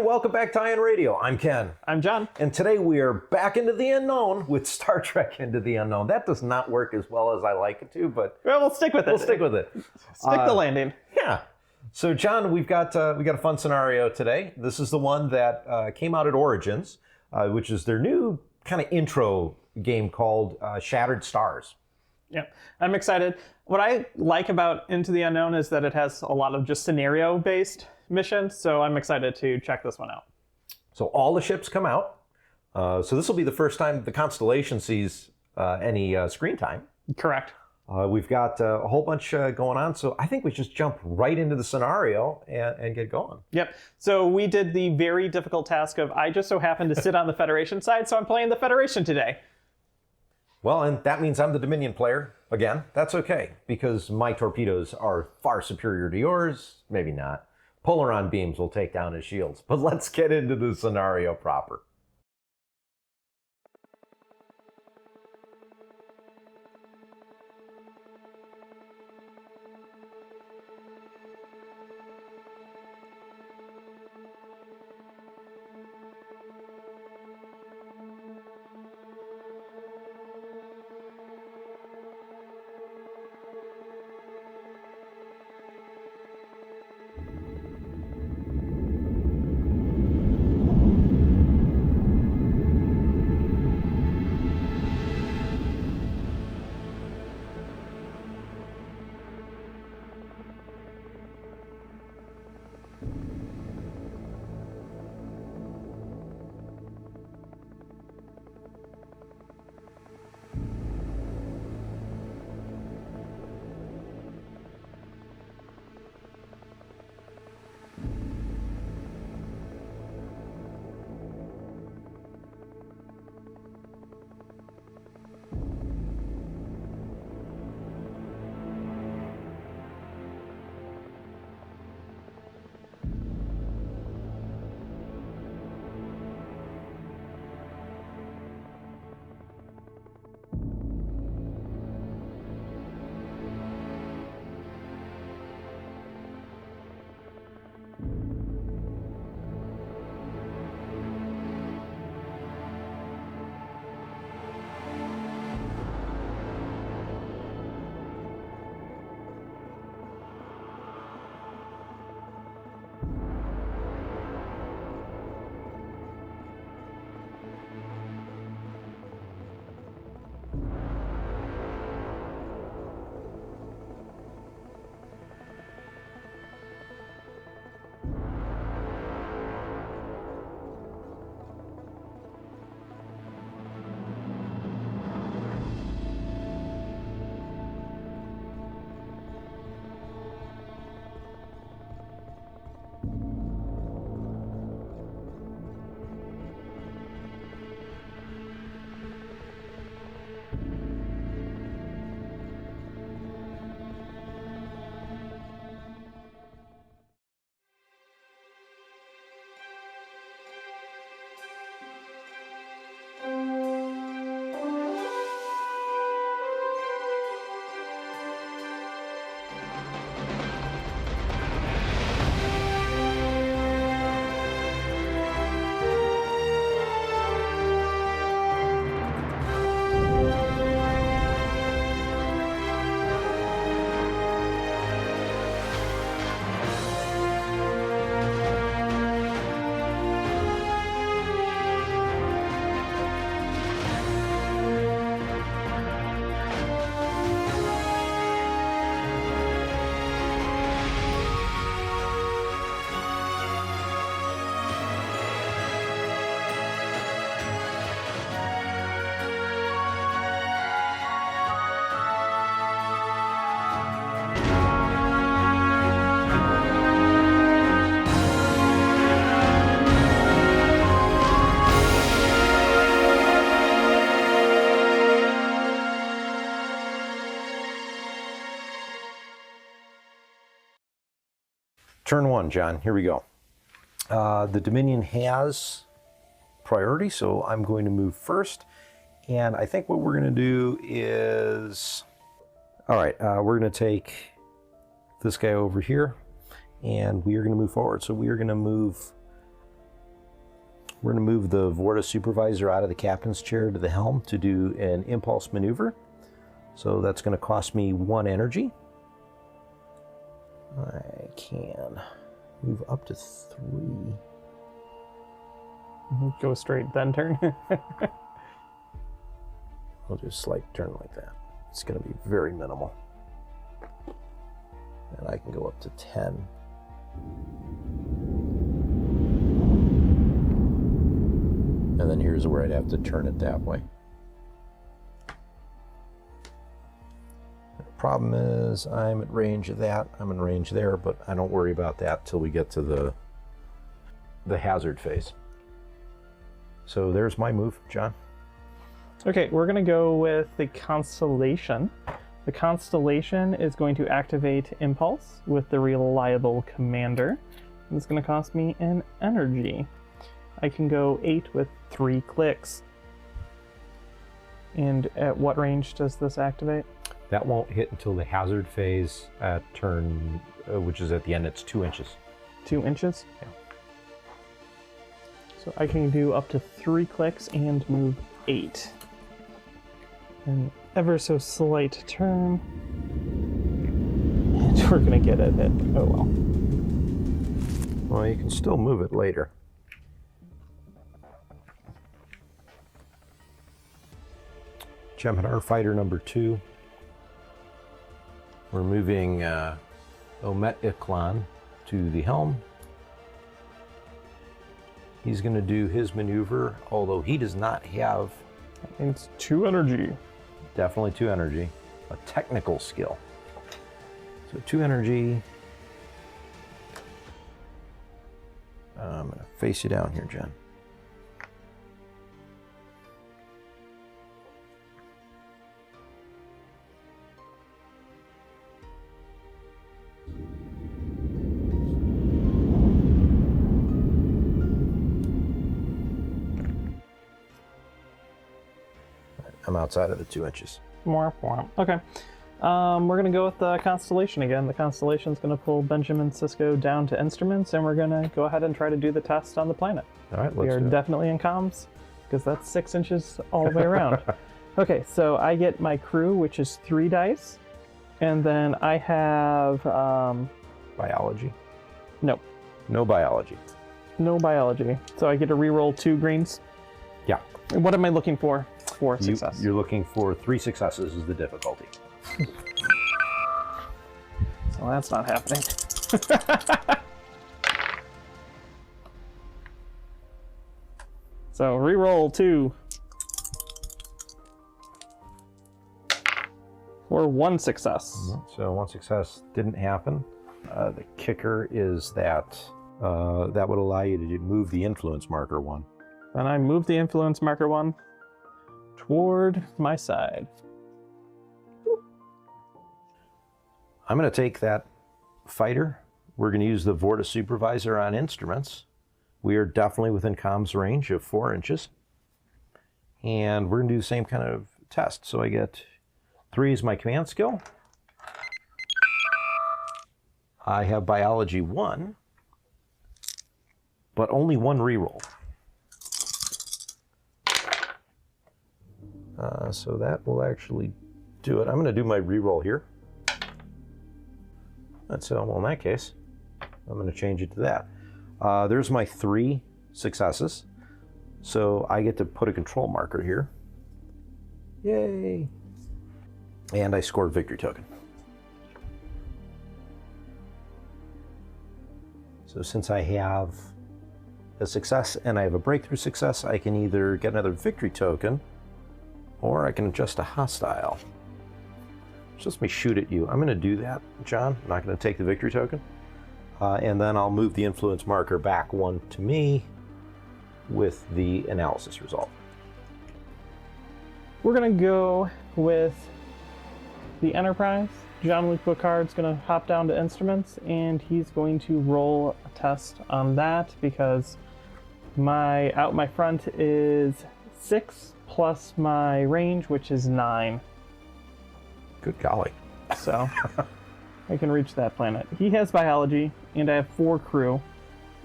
Welcome back to Ion Radio. I'm Ken. I'm John. And today we are back into the unknown with Star Trek Into the Unknown. That does not work as well as I like it to, but well, we'll stick with it. We'll stick with it. Stick the landing. Yeah. So, John, we've got a fun scenario today. This is the one that came out at Origins, which is their new kind of intro game called Shattered Stars. Yep, I'm excited. What I like about Into the Unknown is that it has a lot of just scenario-based missions, so I'm excited to check this one out. So all the ships come out. So this will be the first time the Constellation sees any screen time. Correct. We've got a whole bunch going on, so I think we just jump right into the scenario and get going. Yep. So we did the very difficult task of, I just so happen to sit on the Federation side, so I'm playing the Federation today. Well, and that means I'm the Dominion player again. That's okay, because my torpedoes are far superior to yours. Maybe not. Polaron beams will take down his shields. But let's get into the scenario proper. turn one, John. Here we go. The Dominion has priority, so I'm going to move first. And I think what we're going to do is... All right, we're going to take this guy over here, and we are going to move forward. So we are going to move... We're going to move the Vorta Supervisor out of the captain's chair to the helm to do an impulse maneuver. So that's going to cost me 1 energy. I can move up to 3. Go straight, then turn. I'll do a slight turn like that. It's going to be very minimal. And I can go up to 10. And then here's where I'd have to turn it that way. The problem is I'm at range of that. I'm in range there, but I don't worry about that till we get to the hazard phase. So there's my move, John. Okay, we're going to go with the Constellation. The Constellation is going to activate Impulse with the Reliable Commander. And it's going to cost me an energy. I can go 8 with 3 clicks. And at what range does this activate? That won't hit until the hazard phase at turn, which is at the end. It's 2 inches. 2 inches? Yeah. So I can do up to 3 clicks and move 8. An ever so slight turn. And we're gonna get it at, oh well. Well, you can still move it later. Gemini Fighter number 2. We're moving Omet Iklan to the helm. He's going to do his maneuver, although he does not have... It's 2 energy. Definitely 2 energy. A technical skill. So 2 energy. I'm going to face you down here, Jen. I'm outside of the 2 inches. Okay. We're going to go with the Constellation again. The Constellation's going to pull Benjamin Sisko down to instruments, and we're going to go ahead and try to do the test on the planet. All right, We let's are do it. definitely in comms, because that's 6 inches all the way around. Okay, so I get my crew, which is 3 dice, and then I have... Biology? Nope. No biology. No biology. So I get to reroll 2 greens. Yeah. And what am I looking for success? You're looking for 3 successes is the difficulty. So that's not happening. So reroll 2. For 1 success. So 1 success didn't happen. The kicker is that that would allow you to move the influence marker 1. Then I move the influence marker 1 toward my side. I'm going to take that fighter. We're going to use the Vorta Supervisor on instruments. We are definitely within comms range of 4 inches. And we're going to do the same kind of test. So I get 3 is my command skill. I have biology 1, but only 1 reroll. So that will actually do it. I'm going to do my reroll here. So, well, in that case, I'm going to change it to that. There's my 3 successes. So I get to put a control marker here. Yay! And I scored victory token. So since I have a success and I have a breakthrough success, I can either get another victory token or I can adjust a hostile. Just let me shoot at you. I'm going to do that, John. I'm not going to take the victory token. And then I'll move the influence marker back 1 to me with the analysis result. We're going to go with the Enterprise. Jean-Luc Picard's going to hop down to Instruments, and he's going to roll a test on that because my front is 6 plus my range, which is 9. Good golly. So I can reach that planet. He has biology, and I have 4 crew,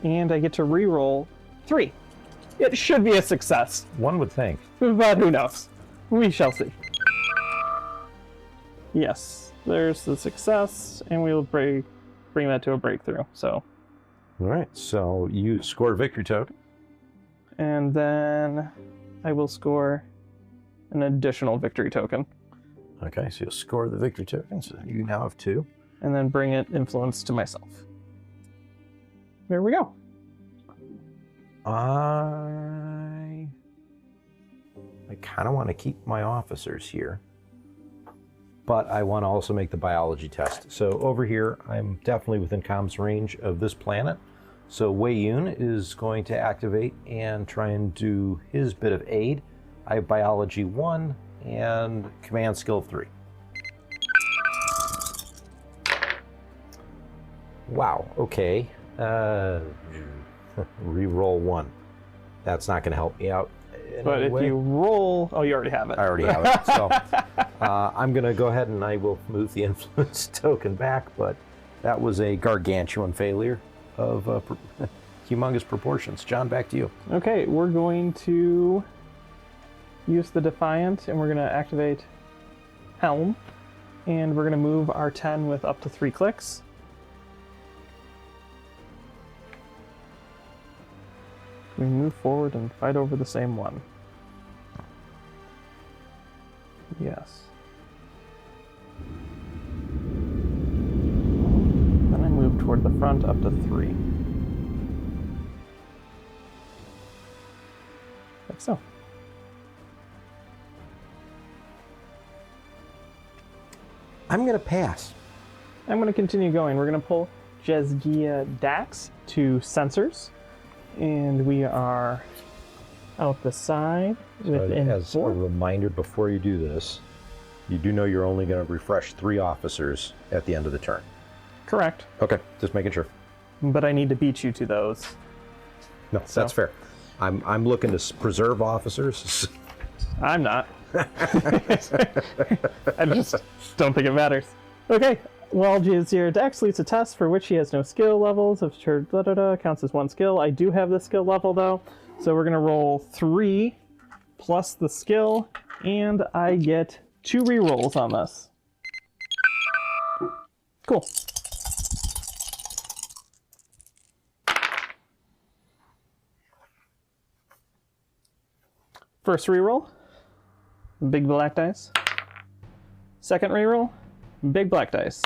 and I get to reroll 3. It should be a success, One would think. but who knows? We shall see. Yes, there's the success, and we'll bring that to a breakthrough. So, All right, so you score a victory token. and then I will score an additional victory token, Okay, so you'll score the victory token. So you now have 2. and then bring it influence to myself. There we go. I kind of want to keep my officers here, but I want to also make the biology test. So over here, I'm definitely within comms range of this planet. So Wei Yun is going to activate and try and do his bit of aid. I have biology 1 and command skill 3. Wow, okay. Reroll 1. That's not going to help me out. But if you roll... Oh, you already have it. I already have it. So I'm going to go ahead and I will move the influence token back, but that was a gargantuan failure of humongous proportions. John, back to you. Okay, we're going to use the Defiant, and we're going to activate Helm, and we're going to move our 10 with up to 3 clicks. We move forward and fight over the same one. Yes. Then I move toward the front up to 3. Like so. I'm going to pass. I'm going to continue going. We're going to pull Jezgia Dax to sensors. And we are out the side within As 4. a reminder, before you do this, you do know you're only going to refresh 3 officers at the end of the turn. Correct. Okay, just making sure. But I need to beat you to those. No, that's fair. I'm looking to preserve officers. I'm not. I just don't think it matters. Okay. Well, Jezgia Dax leads a test for which he has no skill levels. If sure, counts as 1 skill. I do have the skill level, though. So we're going to roll 3 plus the skill, and I get 2 rerolls on this. Cool. First reroll, big black dice. Second reroll, big black dice.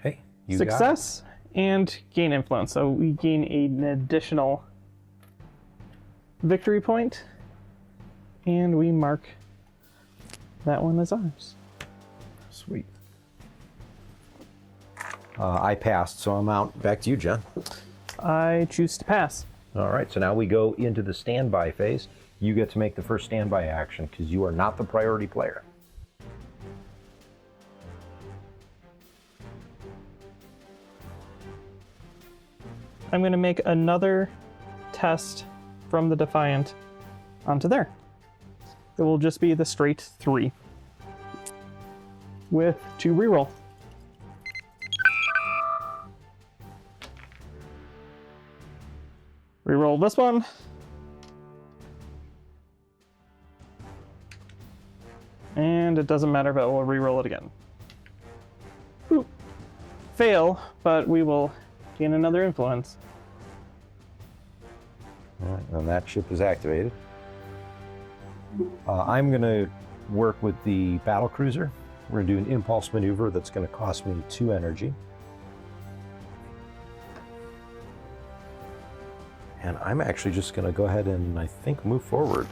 Hey, you Success and gain influence. So we gain an additional victory point, and we mark that one as ours. Sweet. I passed, so I'm out. Back to you, Jen. I choose to pass. All right, so now we go into the standby phase. You get to make the first standby action because you are not the priority player. I'm going to make another test from the Defiant onto there. It will just be the straight 3 with 2 reroll. Reroll this one. And it doesn't matter, but we'll reroll it again. Ooh. Fail, but we will gain another influence. All right, and that ship is activated. I'm going to work with the battle cruiser. We're going to do an impulse maneuver that's going to cost me 2 energy. And I'm actually just going to go ahead and, I think, move forward.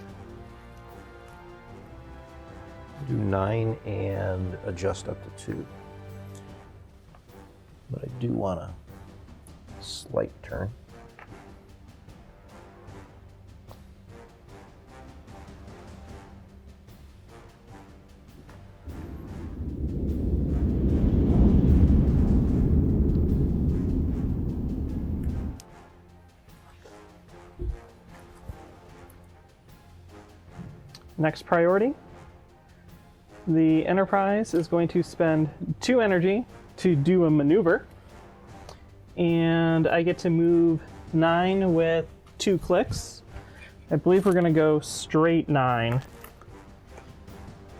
Do 9 and adjust up to 2. But I do want a slight turn. next priority. The Enterprise is going to spend 2 energy to do a maneuver. And I get to move 9 with 2 clicks. I believe we're going to go straight 9.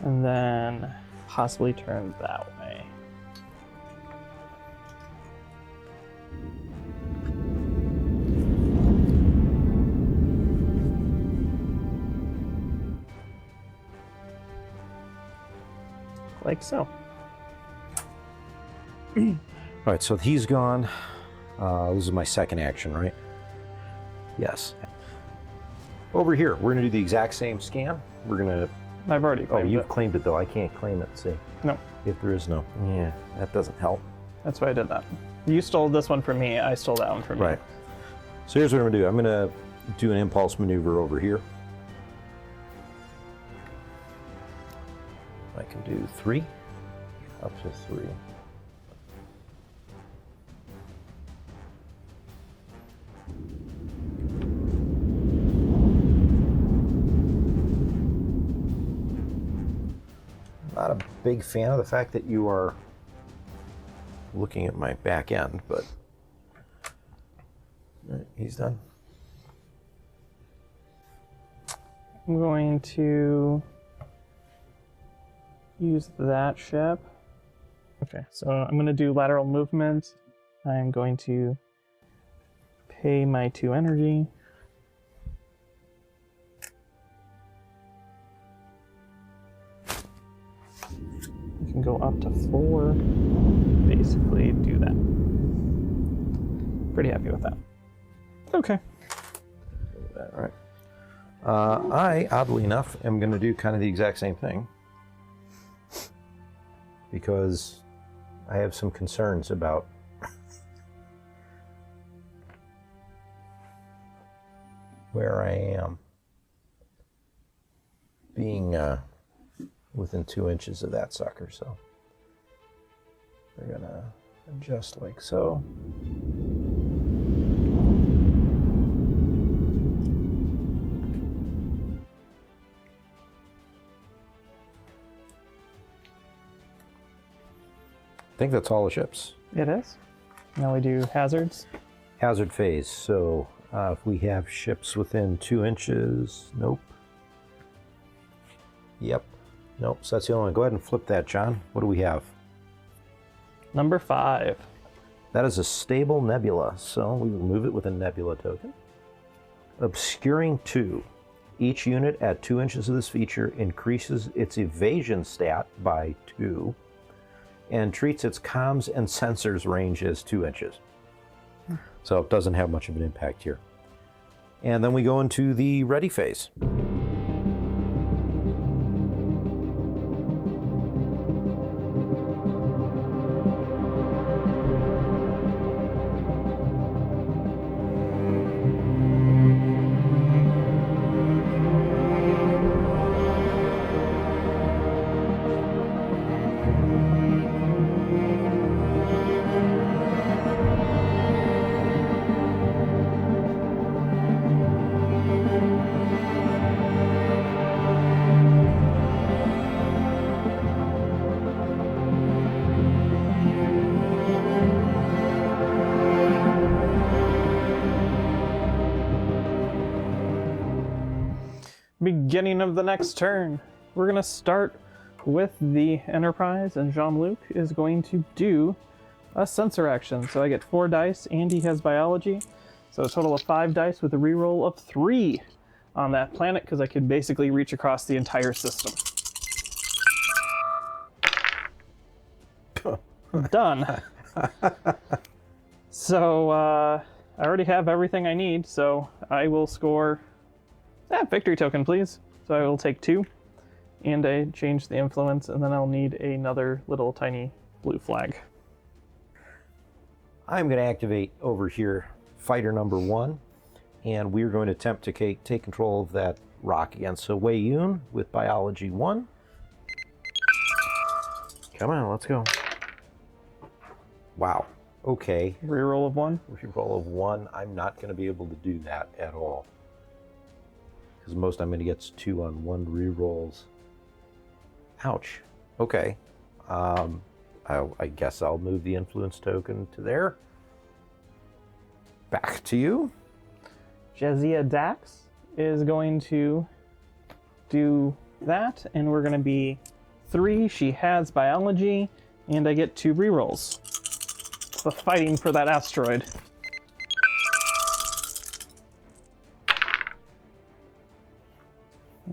And then possibly turn that way. Like so. All right, so he's gone. This is my second action, right? Yes. Over here, we're going to do the exact same scan. We're going to... I've already claimed you've it. claimed it, though. I can't claim it. See? No. If there is no. Yeah, that doesn't help. That's why I did that. You stole this one from me. I stole that one from you. Right. So here's what I'm going to do. I'm going to do an impulse maneuver over here. I can do 3. Up to 3. Not a big fan of the fact that you are looking at my back end, but he's done. I'm going to use that ship. Okay, so I'm going to do lateral movement. I'm going to pay my 2 energy. You can go up to 4. Basically, do that. Pretty happy with that. Okay. All right. I, oddly enough, am going to do kind of the exact same thing because I have some concerns about where I am being within 2 inches of that sucker, so we're gonna adjust like so. I think that's all the ships. It is. Now we do hazards. Hazard phase. So if we have ships within 2 inches, nope. Yep. Nope. So that's the only one. Go ahead and flip that, John. What do we have? Number 5. That is a stable nebula. So we will move it with a nebula token. Obscuring 2. Each unit at 2 inches of this feature increases its evasion stat by 2. And treats its comms and sensors range as 2 inches. So it doesn't have much of an impact here. And then we go into the ready phase. Beginning of the next turn. We're going to start with the Enterprise, and Jean-Luc is going to do a sensor action. So I get 4 dice, and he has biology. So a total of 5 dice with a reroll of 3 on that planet, because I could basically reach across the entire system. Done. So I already have everything I need, so I will score victory token, please. So I will take 2, and I change the influence, and then I'll need another little tiny blue flag. I'm going to activate over here fighter number 1, and we're going to attempt to take control of that rock again. So Wei Yun with biology 1. Come on, let's go. Wow. Okay. Reroll of 1. Reroll of 1. I'm not going to be able to do that at all. Because most I'm going to get is 2 on 1 rerolls. Ouch. Okay. I guess I'll move the influence token to there. Back to you. Jazia Dax is going to do that, and we're going to be 3. She has biology, and I get 2 rerolls. The fighting for that asteroid.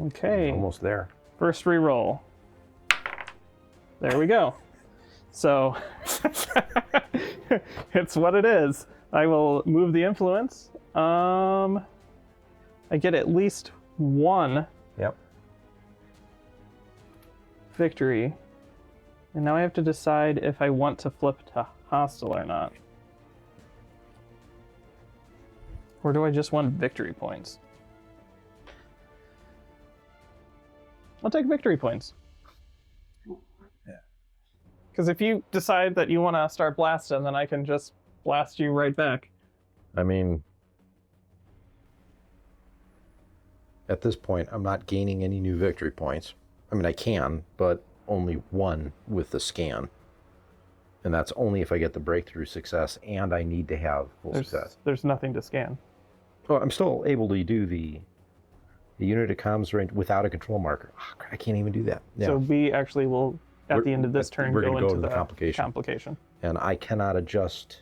Okay. Almost there. First reroll. There we go. So it's what it is. I will move the influence. I get at least 1 Yep. victory. And now I have to decide if I want to flip to hostile or not. Or do I just want victory points? I'll take victory points. Yeah. Because if you decide that you want to start blasting, then I can just blast you right back. I mean, at this point, I'm not gaining any new victory points. I mean, I can, but only 1 with the scan. And that's only if I get the breakthrough success and I need to have full success. There's nothing to scan. Oh, I'm still able to do the unit of comms range without a control marker. Oh, I can't even do that. Yeah. So we actually will, at the end of this turn, we're go gonna into go to the complication. And I cannot adjust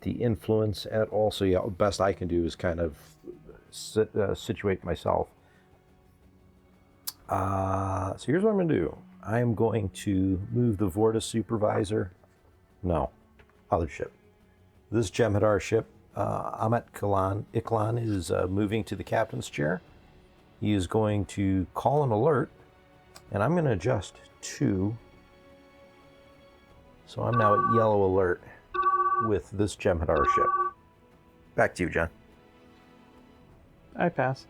the influence at all. So yeah, best I can do is kind of situate myself. So here's what I'm going to do. I am going to move the Vorta supervisor. No, other ship. This Jem'Hadar ship, Amet Iklan is moving to the captain's chair. He is going to call an alert, and I'm going to adjust 2. So I'm now at yellow alert with this Jem'Hadar ship. Back to you, John. I pass.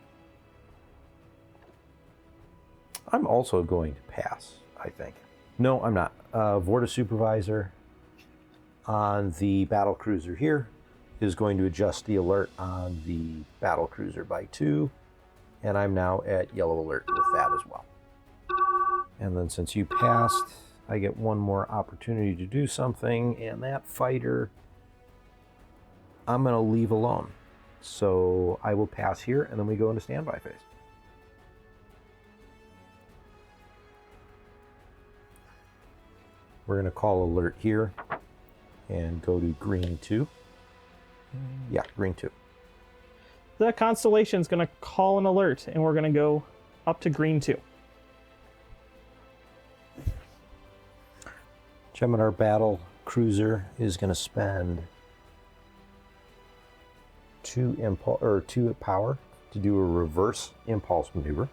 I'm also going to pass, I think. No, I'm not. Vorta supervisor on the battle cruiser here is going to adjust the alert on the battle cruiser by 2, and I'm now at yellow alert with that as well. And then since you passed, I get 1 more opportunity to do something, and that fighter I'm going to leave alone. So I will pass here, and then we go into standby phase. We're going to call alert here and go to green 2. Yeah, green 2. The Constellation's going to call an alert, and we're going to go up to green 2. Jem'Hadar battle cruiser is going to spend 2 power to do a reverse impulse maneuver.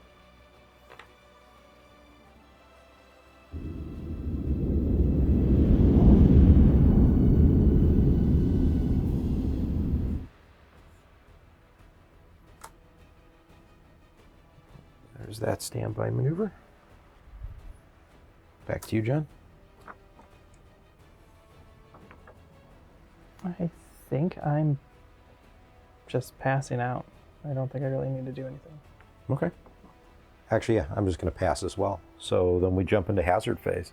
There's that standby maneuver. Back to you, John. I think I'm just passing out. I don't think I really need to do anything. Okay. Actually, yeah, I'm just going to pass as well. So then we jump into hazard phase.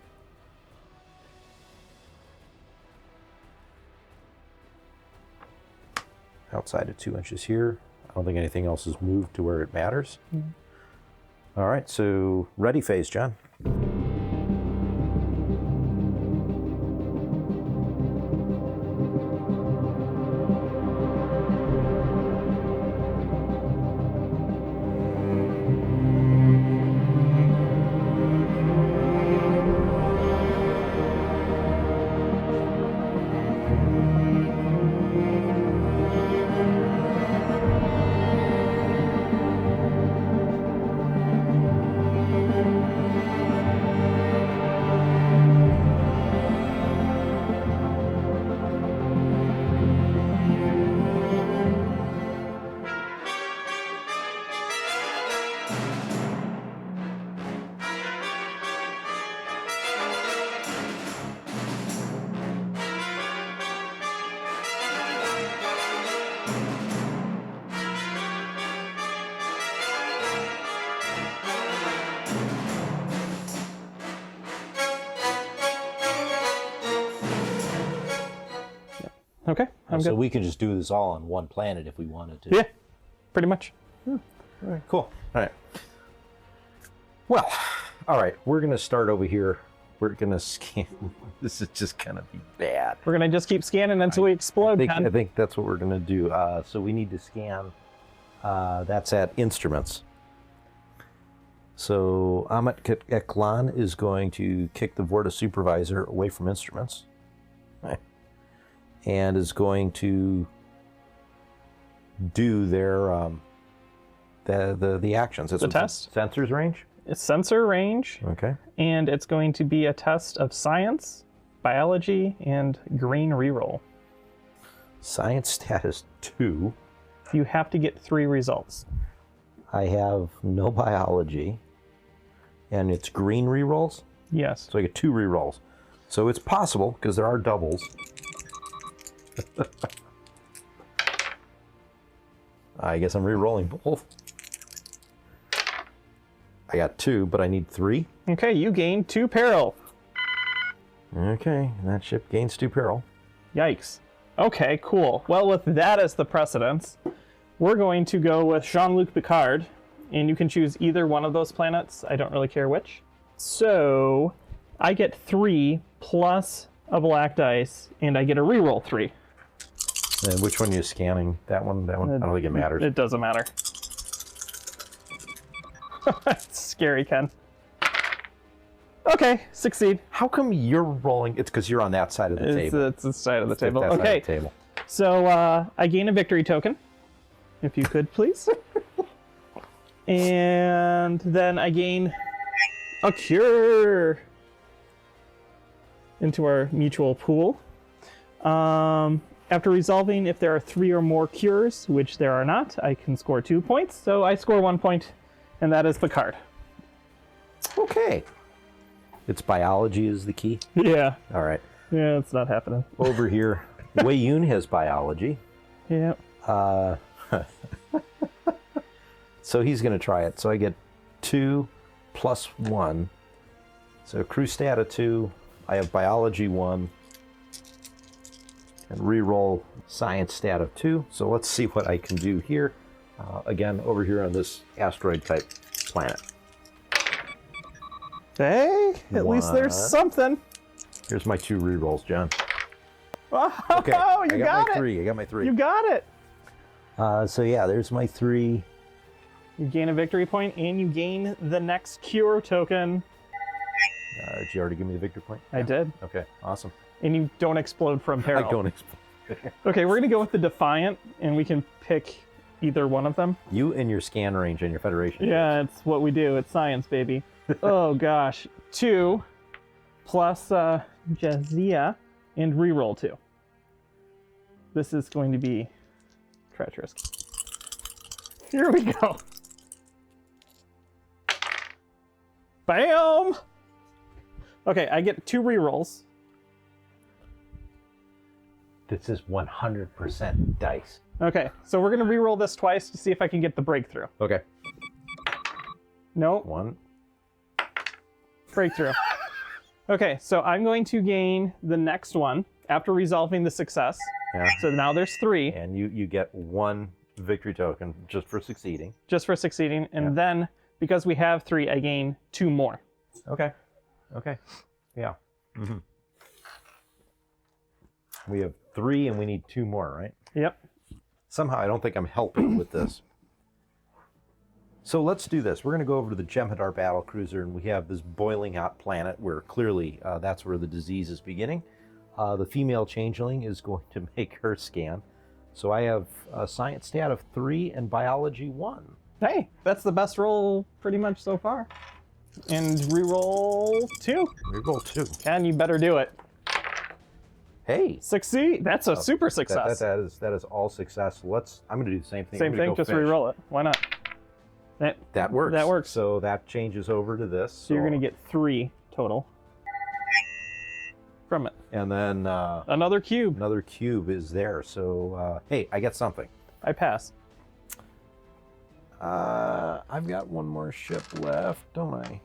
Outside of 2 inches here. I don't think anything else is moved to where it matters. Mm-hmm. All right, so ready phase, John. Okay, I'm So good. we can just do this all on one planet if we wanted to. Yeah, pretty much. All right, cool. All right. Well, all right. We're gonna start over here. We're gonna scan. This is just gonna be bad. We're gonna just keep scanning until we explode, Ken. I think that's what we're gonna do. So we need to scan. That's at instruments. So Amit Eklan is going to kick the Vorta supervisor away from instruments, right, and is going to do their the actions. It's The test? Sensors range. It's sensor range, Okay. and it's going to be a test of science, biology, and green reroll. Science status 2. You have to get 3 results. I have no biology, and it's green rerolls. Yes. So I get 2 rerolls. So it's possible because there are doubles. I guess I'm rerolling both. I got 2, but I need 3. Okay, you gain 2 peril. Okay, that ship gains 2 peril. Yikes. Okay, cool. Well, with that as the precedence, we're going to go with Jean-Luc Picard, and you can choose either one of those planets. I don't really care which. So I get 3 plus a black dice, and I get a reroll 3. And which one are you scanning? That one? That one? I don't think it matters. It doesn't matter. It's scary, Ken. Okay, succeed. How come you're rolling? It's because you're on that side of the table. It's the side of the table. That side of Okay, the table. so I gain a victory token, if you could, please. And then I gain a cure into our mutual pool. After resolving, if there are 3 or more cures, which there are not, I can score 2 points. So I score 1 point, and that is the card. Okay. It's biology is the key. Yeah, All right. yeah, it's not happening. Over here, Wei Yun has biology. Yeah. So he's going to try it. So I get 2 plus 1. So crew stat of 2. I have biology 1. And reroll science stat of 2. So let's see what I can do here. Again, over here on this asteroid type planet. Hey, at least there's What? something. Here's my 2 rerolls, John. Oh, Okay, you I got my it. 3. I got my 3. You got it. So yeah, there's my 3. You gain a victory point, and you gain the next cure token. Did you already give me the victory point? I did. Okay, awesome. And you don't explode from peril. I don't explain. Okay, we're gonna go with the Defiant, and we can pick either one of them. You and your scan range and your Federation. Yeah, it's what we do. It's science, baby. Oh gosh, 2 plus Jazia and reroll 2. This is going to be treacherous. Here we go. Bam! Okay, I get 2 rerolls. This is 100% dice. Okay, so we're gonna reroll this twice to see if I can get the breakthrough. Okay. Nope, 1. breakthrough. Okay, so I'm going to gain the next one after resolving the success. Yeah. So now there's 3 And you get 1 victory token just for succeeding. just for succeeding, and Yeah. then because we have 3, I gain 2 more. Okay. Okay. Yeah. We have 3 and we need 2 more, right? Yep. Somehow I don't think I'm helping with this. So let's do this. We're going to go over to the Jem'Hadar battle cruiser, and we have this boiling hot planet where clearly that's where the disease is beginning. The female changeling is going to make her scan. So I have a science stat of 3 and biology 1. Hey, that's the best roll pretty much so far. And reroll 2. Reroll 2. Ken, you better do it. Hey, Succeed. That's a super that success. that is all success. I'm going to do the same thing. Same I'm gonna thing, go just fish. reroll it. Why not? That works. That works. So that changes over to this. So you're going to get 3 total from it. And then Another cube. another cube is there. So hey, I get something. I pass. I've got one more ship left, don't I?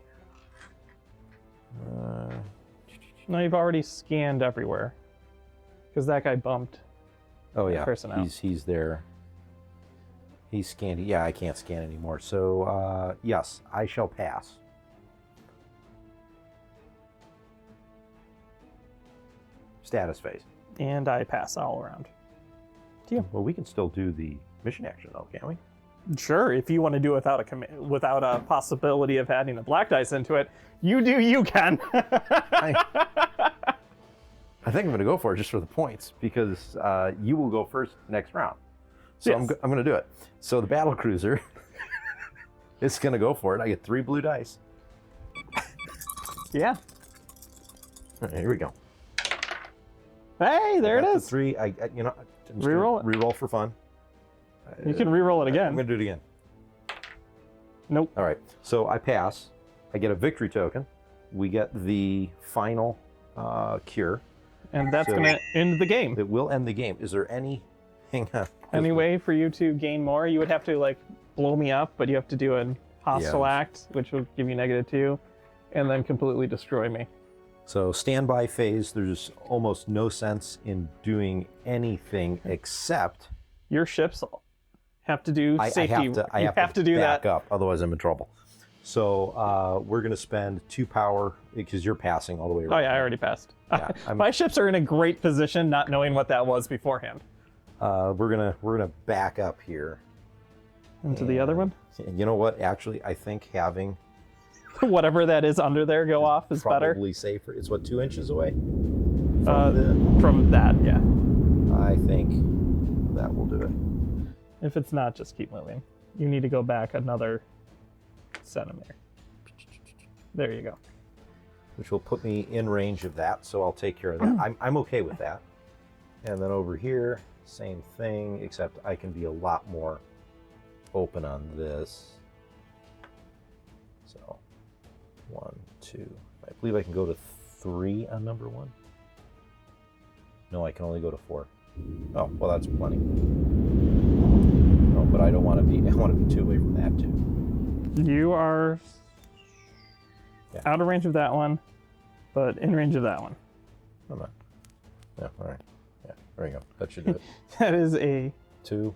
No, you've already scanned everywhere. Because that guy bumped. Oh yeah, person out. he's there. He's scanned. Yeah, I can't scan anymore. So yes, I shall pass. Status phase. And I pass all around. Well, we can still do the mission action though, can't we? Sure, if you want to do it without a possibility of adding a black dice into it, you do you, Ken. I think I'm going to go for it just for the points because you will go first next round. So Yes. I'm going to do it. So the battle cruiser is going to go for it. I get 3 blue dice. Yeah. All right, here we go. Hey, there it Got the is. 3. I'm just Reroll gonna it. Reroll for fun. You can re-roll it I'm again. going to do it again. Nope. All right. So I pass. I get a victory token. We get the final cure. And that's So- going to end the game. It will end the game. Is there any... Hang on. Any way for you to gain more, you would have to like blow me up, but you have to do a hostile Yeah. act, which will give you -2, and then completely destroy me. So standby phase, there's almost no sense in doing anything except Your ships have to do I safety. have to do back that. up, otherwise I'm in trouble. So we're going to spend 2 power because you're passing all the way around. Oh yeah, I already passed. Yeah, I'm- My ships are in a great position, not knowing what that was beforehand. We're gonna back up here. Into the other one, And you know what? Actually, I think having whatever that is under there go off is better. probably safer. It's what, 2 inches away? From that, yeah. I think that will do it. If it's not, just keep moving. You need to go back another centimeter. There you go. Which will put me in range of that, so I'll take care of that. I'm okay with that. And then over here, same thing, except I can be a lot more open on this. So, 1, 2. I believe I can go to 3 on number 1. No, I can only go to 4. Oh, well, that's plenty. Oh, but I don't want to be. I want to be 2 away from that too. You are Yeah. out of range of that one, but in range of that one. I'm not. Yeah. All right. Yeah. There you go. That should do it. That is a 2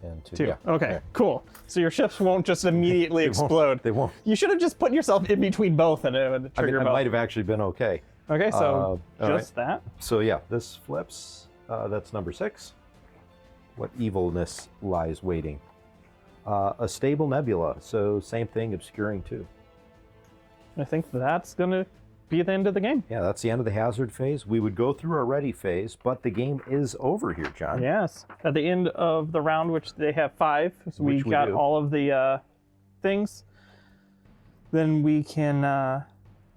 and 2. 2. Yeah. Okay, Yeah. cool. So your ships won't just immediately They won't- explode. They won't. You should have just put yourself in between both and it would I mean, trigger I both. might have actually been okay. Okay, so all just that. So yeah, this flips. That's number 6. What evilness lies waiting? A stable nebula. So same thing, obscuring 2. I think that's gonna be the end of the game. Yeah, that's the end of the hazard phase. We would go through our ready phase, but the game is over here, John. Yes. At the end of the round, which they have 5, so we Which we got do. all of the things, then we can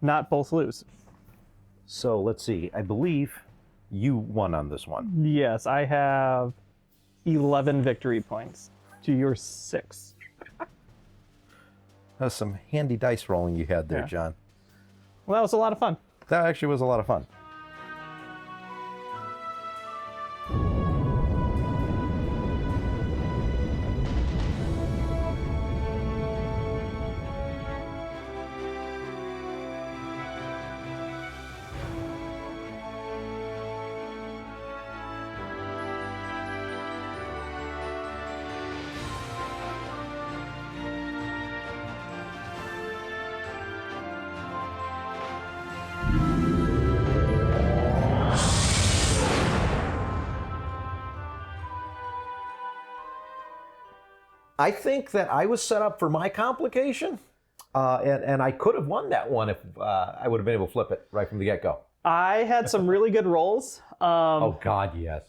not both lose. So let's see. I believe you won on this one. Yes, I have 11 victory points to your 6. That's some handy dice rolling you had there, Yeah. John. Well, that was a lot of fun. That actually was a lot of fun. I think that I was set up for my complication, and I could have won that one if I would have been able to flip it right from the get-go. I had some really good rolls. Oh, God, yes.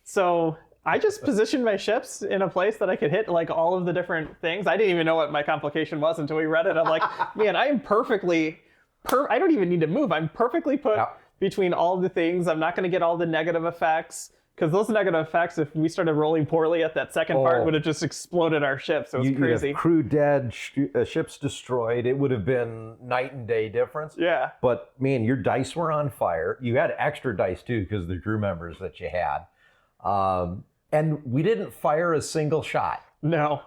So I just positioned my ships in a place that I could hit like all of the different things. I didn't even know what my complication was until we read it. I'm like, man, I am perfectly, I don't even need to move. I'm perfectly put Yeah. between all the things. I'm not going to get all the negative effects. Because those negative effects, if we started rolling poorly at that second part, would have just exploded our ships. So it was You'd have crazy. crew dead, ships destroyed. It would have been night and day difference. Yeah. But man, your dice were on fire. You had extra dice too because of the crew members that you had. And we didn't fire a single shot. No.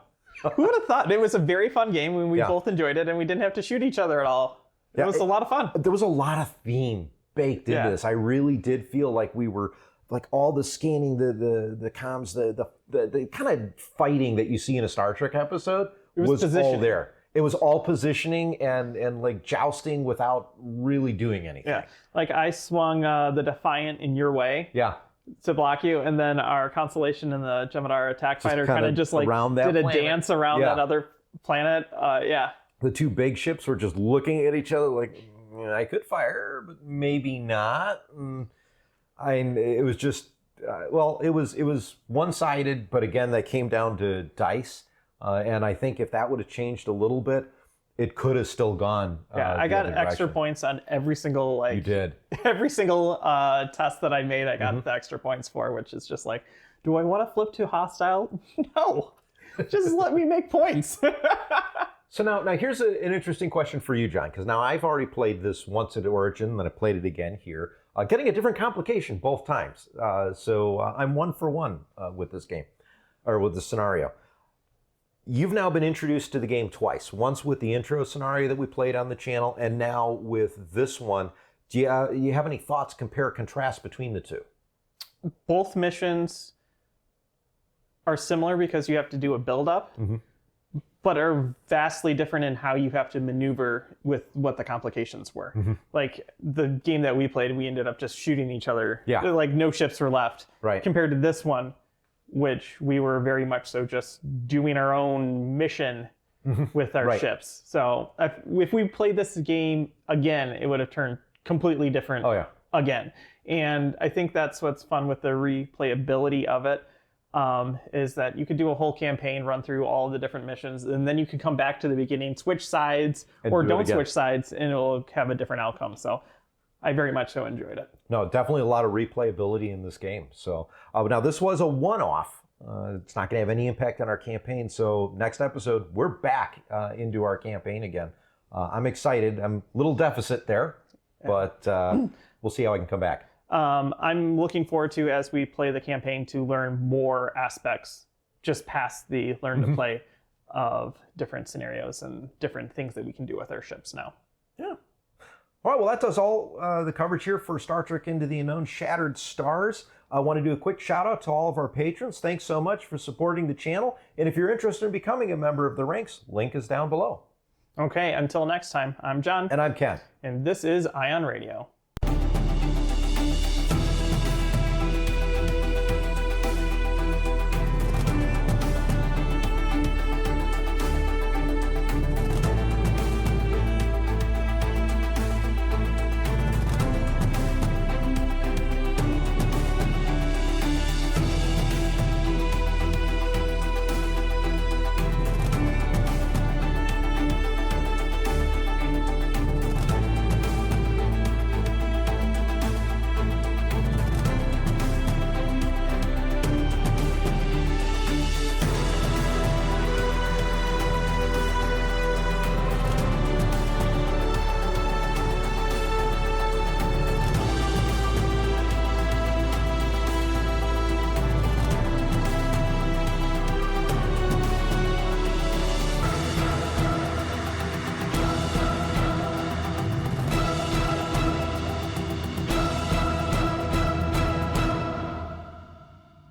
Who would have thought? It was a very fun game when we Yeah. both enjoyed it and we didn't have to shoot each other at all. It Yeah, was a lot of fun. There was a lot of theme baked into Yeah. this. I really did feel like we were like all the scanning, the comms, the kind of fighting that you see in a Star Trek episode was all positioning. there. It was all positioning and like jousting without really doing anything. Yeah, like I swung the Defiant in your way. Yeah. To block you, and then our Constellation and the Jem'Hadar attack fighter kind of just like around that did a planet. dance around that other planet. Yeah. The two big ships were just looking at each other like, I could fire, but maybe not. It was just, it was one-sided, but again, that came down to dice. And I think if that would have changed a little bit, it could have still gone. Yeah, I got extra points on every single You did. every single test that I made. I got the extra points for, which is just like, do I want to flip to hostile? No, just let me make points. So now here's an interesting question for you, John, because now I've already played this once at Origin, then I played it again here, getting a different complication both times. So I'm 1 for 1 with this game, or with the scenario. You've now been introduced to the game twice, once with the intro scenario that we played on the channel, and now with this one. Do you have any thoughts, compare, contrast between the two? Both missions are similar because you have to do a build-up, but are vastly different in how you have to maneuver with what the complications were. Like the game that we played, we ended up just shooting each other. Yeah. Like no ships were left. Right. Compared to this one, which we were very much so just doing our own mission with our ships. So if we played this game again, it would have turned completely different again. And I think that's what's fun with the replayability of it, is that you could do a whole campaign, run through all the different missions, and then you could come back to the beginning, switch sides, or don't switch sides, and it'll have a different outcome. So I very much so enjoyed it. No, definitely a lot of replayability in this game. So now this was a one-off. It's not going to have any impact on our campaign. So next episode, we're back into our campaign again. I'm excited. I'm a little deficit there, but we'll see how I can come back. I'm looking forward to, as we play the campaign, to learn more aspects just past the learn to play of different scenarios and different things that we can do with our ships now. Yeah. All right, well, that does all the coverage here for Star Trek Into the Unknown Shattered Stars. I want to do a quick shout out to all of our patrons. Thanks so much for supporting the channel. And if you're interested in becoming a member of the ranks, link is down below. Okay, until next time, I'm John. And I'm Ken. And this is Ion Radio.